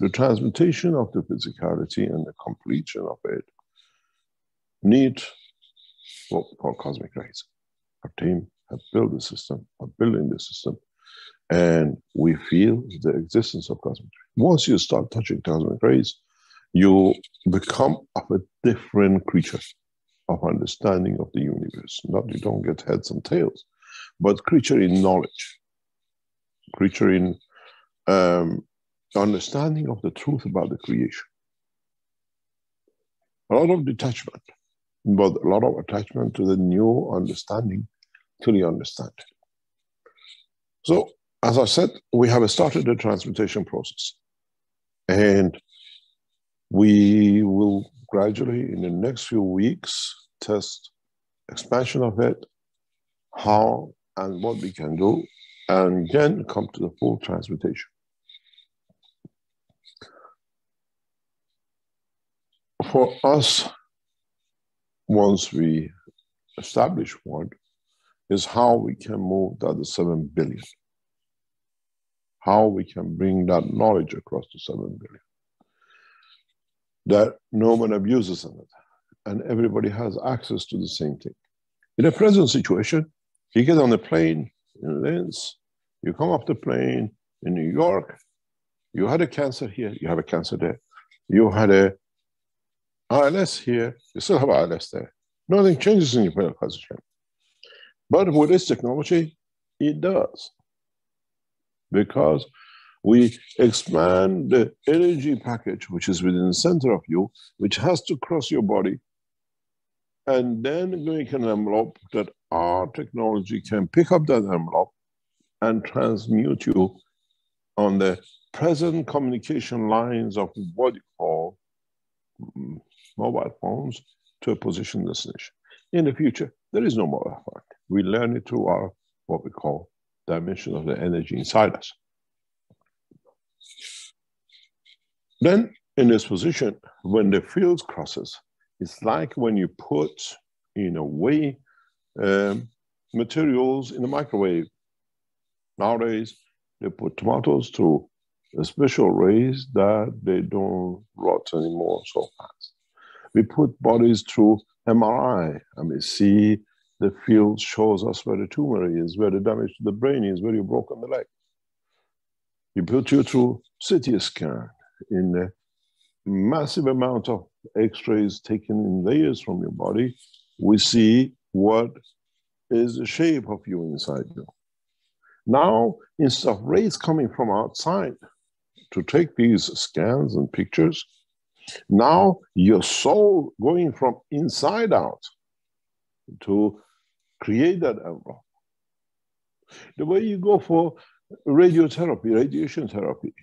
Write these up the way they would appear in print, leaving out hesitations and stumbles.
The transmutation of the physicality and the completion of it need what we call cosmic rays. Our team have built the system, are building the system, and we feel the existence of cosmic rays. Once you start touching cosmic rays, you become of a different creature of understanding of the universe. Not you don't get heads and tails, but creature in knowledge, creature in understanding of the truth about the creation. A lot of detachment, but a lot of attachment to the new understanding till you understand it. So, as I said, we have started the transmutation process, and we will gradually, in the next few weeks, test expansion of it, how and what we can do, and then come to the full transmutation. For us, once we establish one, is how we can move the other 7 billion. How we can bring that knowledge across to 7 billion. That no one abuses it, and everybody has access to the same thing. In a present situation, you get on the plane in Linz, you come off the plane in New York, you had a cancer here, you have a cancer there. You had a ALS here, you still have ALS there. Nothing changes in your medical position. But with this technology, it does. Because we expand the energy package, which is within the center of you, which has to cross your body, and then make an envelope that our technology can pick up that envelope and transmute you on the present communication lines of what you call mobile phones to a position destination. In the future, there is no mobile phone. We learn it through our, what we call, dimension of the energy inside us. Then, in this position, when the field crosses, it's like when you put, in a way, materials in the microwave. Nowadays, they put tomatoes through a special rays that they don't rot anymore so fast. We put bodies through MRI, and we see the field shows us where the tumor is, where the damage to the brain is, where you broken the leg. We put you through CT scan in a massive amount of X-rays taken in layers from your body. We see what is the shape of you inside you. Now, instead of rays coming from outside to take these scans and pictures, now your soul going from inside out to create that envelope. The way you go for radiotherapy, radiation therapy,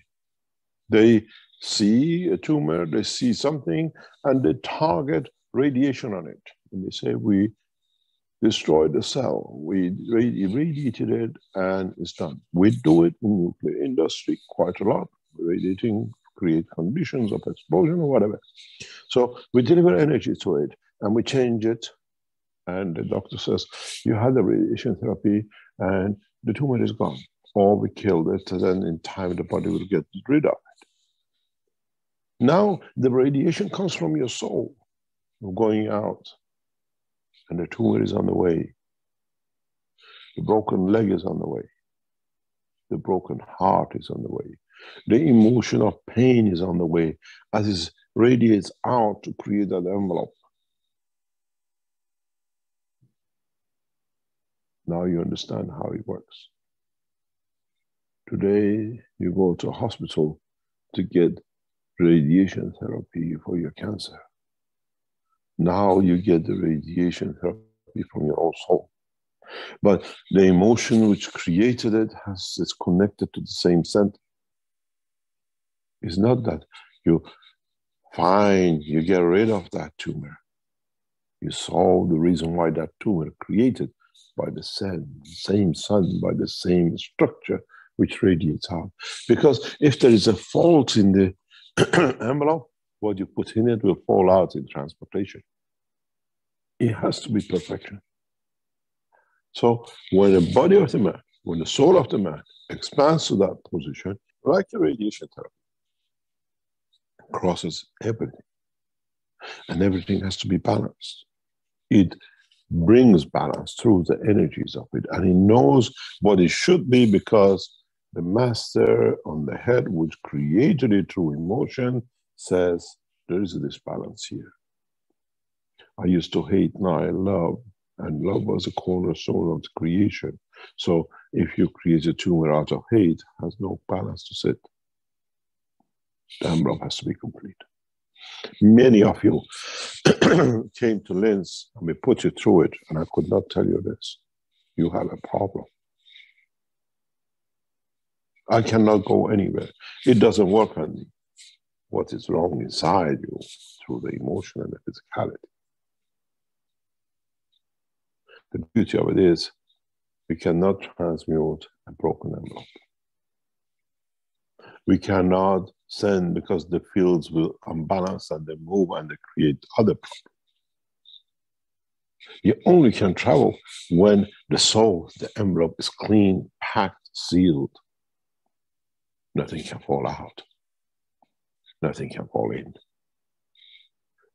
they see a tumor, they see something, and they target radiation on it. And they say, we destroyed the cell, we irradiated it, and it's done. We do it in the nuclear industry quite a lot. Radiating create conditions of explosion or whatever. So we deliver energy to it, and we change it. And the doctor says, you had the radiation therapy, and the tumor is gone. Or we killed it, and then in time the body will get rid of it. Now the radiation comes from your soul, going out, and the tumor is on the way. The broken leg is on the way. The broken heart is on the way. The emotion of pain is on the way as it radiates out to create that envelope. Now you understand how it works. Today, you go to a hospital to get radiation therapy for your cancer. Now you get the radiation therapy from your own soul. But the emotion which created it is connected to the same center. It's not that you find, you get rid of that tumor. You solve the reason why that tumor created by the same sun, by the same structure which radiates out. Because if there is a fault in the envelope, what you put in it will fall out in transportation. It has to be perfection. So when the body of the man, when the soul of the man expands to that position, like a radiation therapy, crosses everything. And everything has to be balanced. It brings balance through the energies of it. And it knows what it should be because the master on the head, which created it through emotion, says, there is a disbalance here. I used to hate, now I love. And love was a cornerstone of the creation. So if you create a tumor out of hate, it has no balance to sit. The envelope has to be complete. Many of you came to Linz and we put you through it, and I could not tell you this. You have a problem. I cannot go anywhere. It doesn't work on me. What is wrong inside you through the emotion and the physicality. The beauty of it is we cannot transmute a broken envelope. We cannot send because the fields will unbalance and they move and they create other problems. You only can travel when the soul, the envelope is clean, packed, sealed. Nothing can fall out. Nothing can fall in.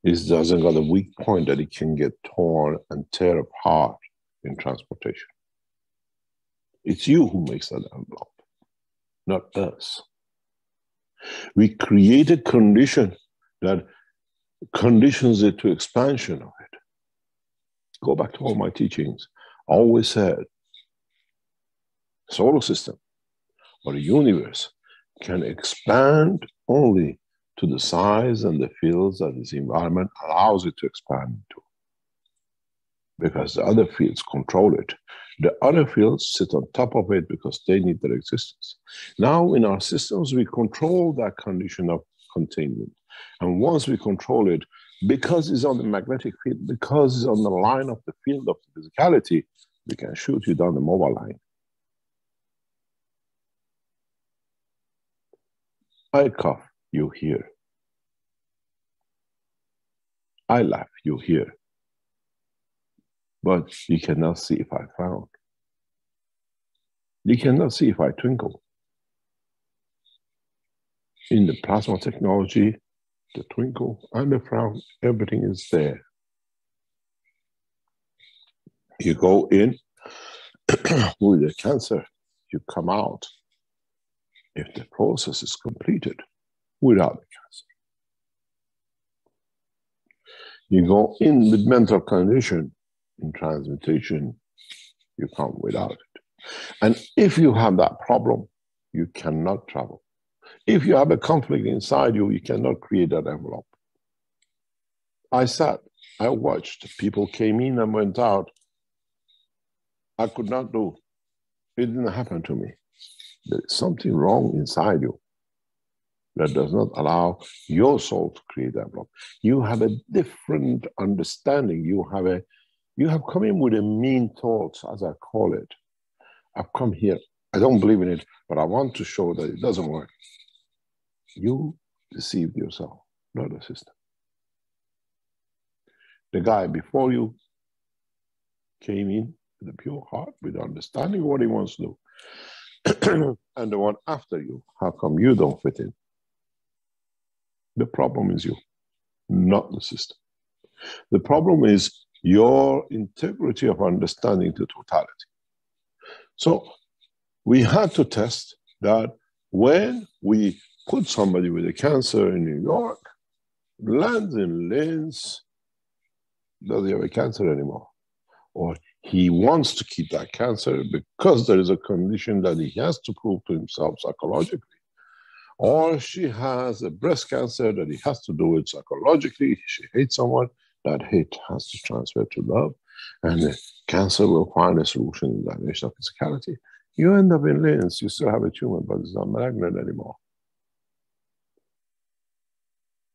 It doesn't got a weak point that it can get torn and tear apart in transportation. It's you who makes that envelope, not us. We create a condition that conditions it to expansion of it. Go back to all my teachings. I always said, solar system or the universe can expand only to the size and the fields that its environment allows it to expand into. Because the other fields control it. The other fields sit on top of it because they need their existence. Now in our systems, we control that condition of containment. And once we control it, because it's on the magnetic field, because it's on the line of the field of the physicality, we can shoot you down the mobile line. I cough, you hear. I laugh, you hear. But you cannot see if I frown. You cannot see if I twinkle. In the plasma technology, the twinkle and the frown, everything is there. You go in with the cancer, you come out if the process is completed without the cancer. You go in with mental condition, in transmutation, you come without it. And if you have that problem, you cannot travel. If you have a conflict inside you, you cannot create that envelope. I sat, I watched, people came in and went out. I could not do. It didn't happen to me. There is something wrong inside you that does not allow your soul to create that envelope. You have a different understanding. You have come in with a mean thought, as I call it. I've come here. I don't believe in it, but I want to show that it doesn't work. You deceived yourself, not the system. The guy before you came in with a pure heart, with understanding what he wants to do. And the one after you, how come you don't fit in? The problem is you, not the system. The problem is your integrity of understanding the totality. So we had to test that when we put somebody with a cancer in New York, lands in Linz, does he have a cancer anymore? Or he wants to keep that cancer because there is a condition that he has to prove to himself psychologically. Or she has a breast cancer that he has to do it psychologically. She hates someone. That hate has to transfer to love. And the cancer will find a solution in the dimension of physicality. You end up in Linz. You still have a tumor, but it's not malignant anymore.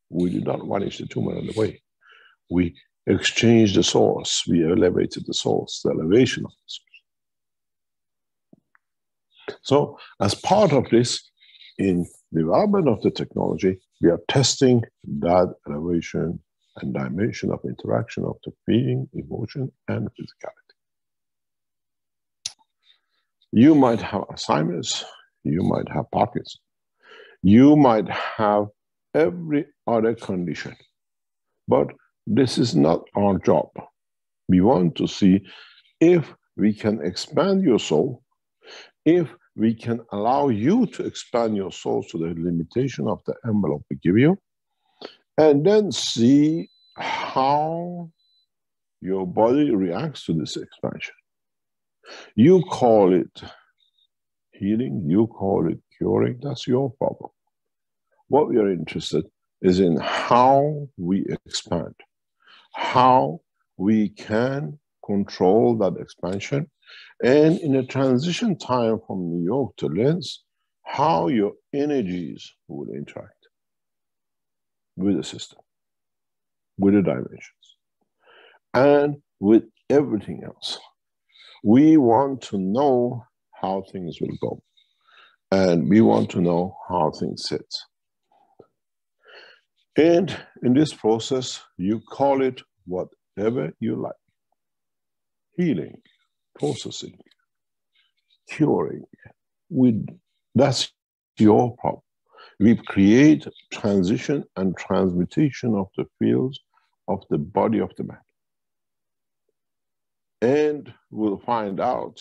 We did not vanish the tumor on the way. We exchanged the source. We elevated the source, the elevation of the source. So as part of this, in development of the technology, we are testing that elevation and dimension of interaction of the feeling, emotion, and physicality. You might have Alzheimer's, you might have Parkinson's, you might have every other condition. But this is not our job. We want to see if we can expand your soul, if we can allow you to expand your soul to the limitation of the envelope we give you, and then see how your body reacts to this expansion. You call it healing, you call it curing, that's your problem. What we are interested is in how we expand, how we can control that expansion, and in a transition time from New York to Lens, how your energies will interact with the system, with the dimensions, and with everything else. We want to know how things will go, and we want to know how things sit. And in this process, you call it whatever you like. Healing, processing, curing. That's your problem. We create transition and transmutation of the fields of the body of the man. And we'll find out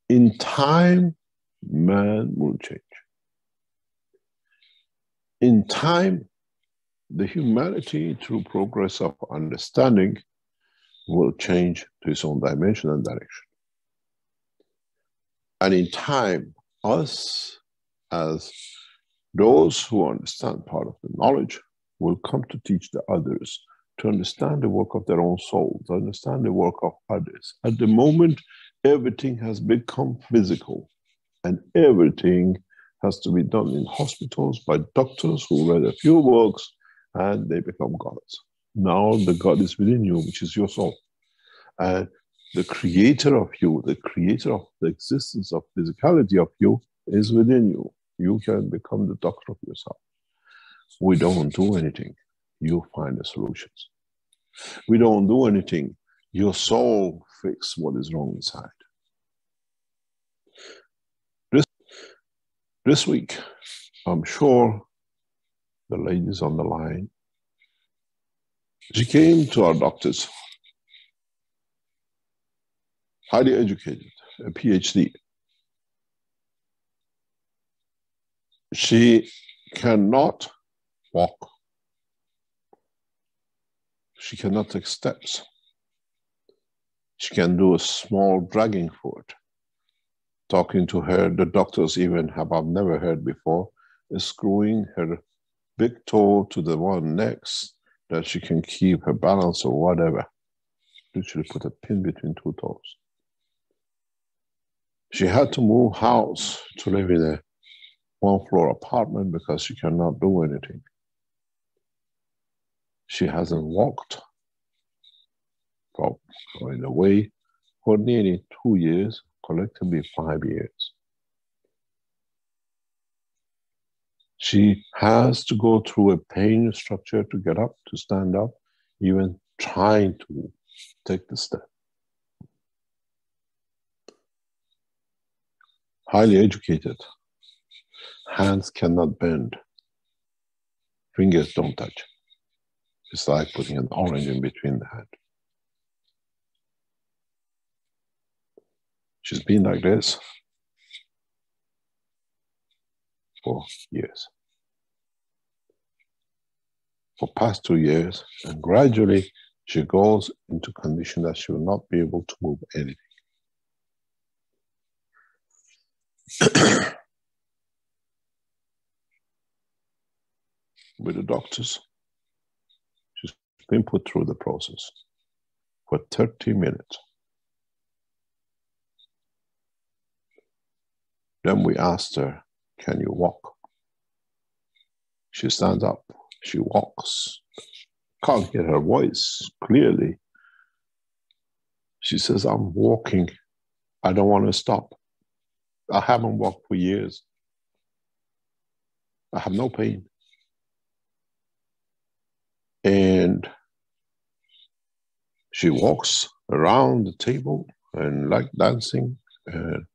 in time, man will change. In time, the humanity, through progress of understanding, will change to its own dimension and direction. And in time, us, as those who understand part of the knowledge, will come to teach the others to understand the work of their own soul, to understand the work of others. At the moment, everything has become physical, and everything has to be done in hospitals by doctors who read a few books and they become gods. Now the God is within you, which is your soul. And the creator of you, the creator of the existence of physicality of you is within you. You can become the doctor of yourself. We don't do anything. You find the solutions. We don't do anything. Your soul fixes what is wrong inside. This week, I'm sure the ladies on the line, she came to our doctors, highly educated, a PhD. She cannot walk. She cannot take steps. She can do a small dragging foot. Talking to her, the doctors even have, I've never heard before, is screwing her big toe to the one next that she can keep her balance or whatever. Literally put a pin between two toes. She had to move house to live in a one-floor apartment because she cannot do anything. She hasn't walked in a way for nearly 2 years, collectively 5 years. She has to go through a pain structure to get up, to stand up, even trying to take the step. Highly educated. Hands cannot bend. Fingers don't touch. It's like putting an orange in between the hand. She's been like this for years. For past 2 years, and gradually she goes into condition that she will not be able to move anything. With the doctors, she's been put through the process for 30 minutes. Then we asked her, can you walk? She stands up, she walks. Can't hear her voice clearly. She says, I'm walking. I don't want to stop. I haven't walked for years. I have no pain. And she walks around the table and like dancing. And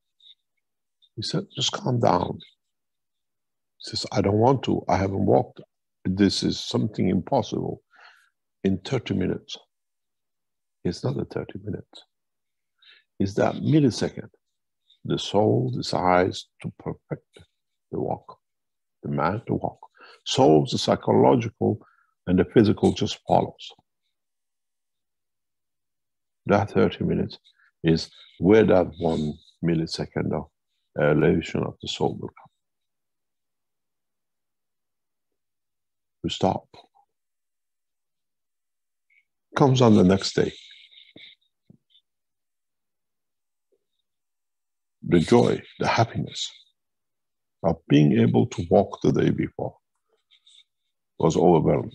he said, just calm down. He says, I don't want to. I haven't walked. This is something impossible. In 30 minutes. It's not the 30 minutes. It's that millisecond. The soul decides to perfect the walk, the man to walk. So the psychological and the physical just follows. That 30 minutes is where that 1 millisecond of elevation of the soul will come. We stop. Comes on the next day. The joy, the happiness of being able to walk the day before was overwhelming.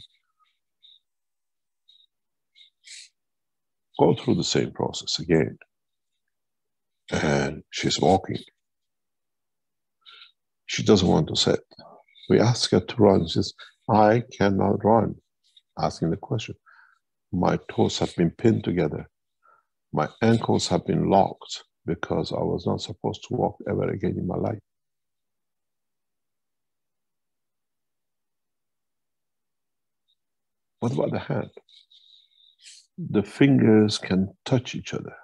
Go through the same process again. And she's walking. She doesn't want to sit. We ask her to run. She says, I cannot run. Asking the question. My toes have been pinned together. My ankles have been locked because I was not supposed to walk ever again in my life. What about the hand? The fingers can touch each other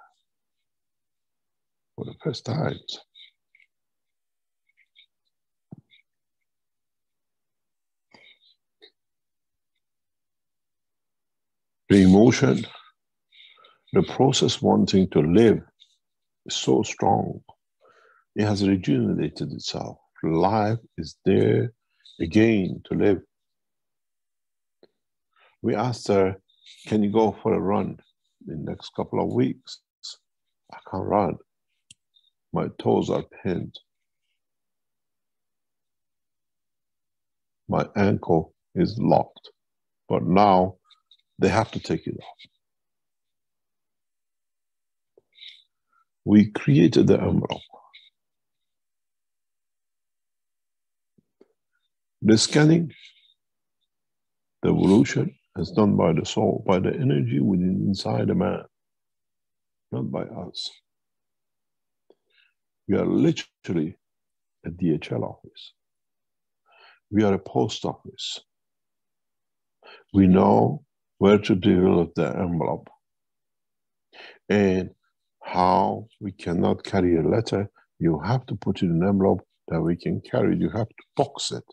for the first time. The emotion, the process wanting to live is so strong. It has rejuvenated itself. Life is there again to live. We asked her, can you go for a run in the next couple of weeks? I can't run. My toes are pinned. My ankle is locked. But now they have to take it off. We created the envelope. The scanning, the evolution is done by the soul, by the energy within inside a man, not by us. We are literally a DHL office. We are a post office. We know where to develop the envelope and how we cannot carry a letter. You have to put it in an envelope that we can carry. You have to box it.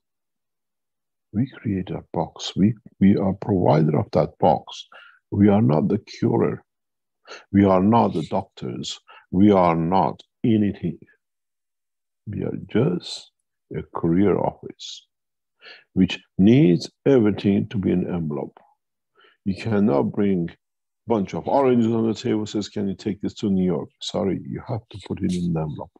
We create a box. We are provider of that box. We are not the curer. We are not the doctors. We are not anything. We are just a courier office, which needs everything to be an envelope. You cannot bring a bunch of oranges on the table, says, can you take this to New York? Sorry, you have to put it in an envelope.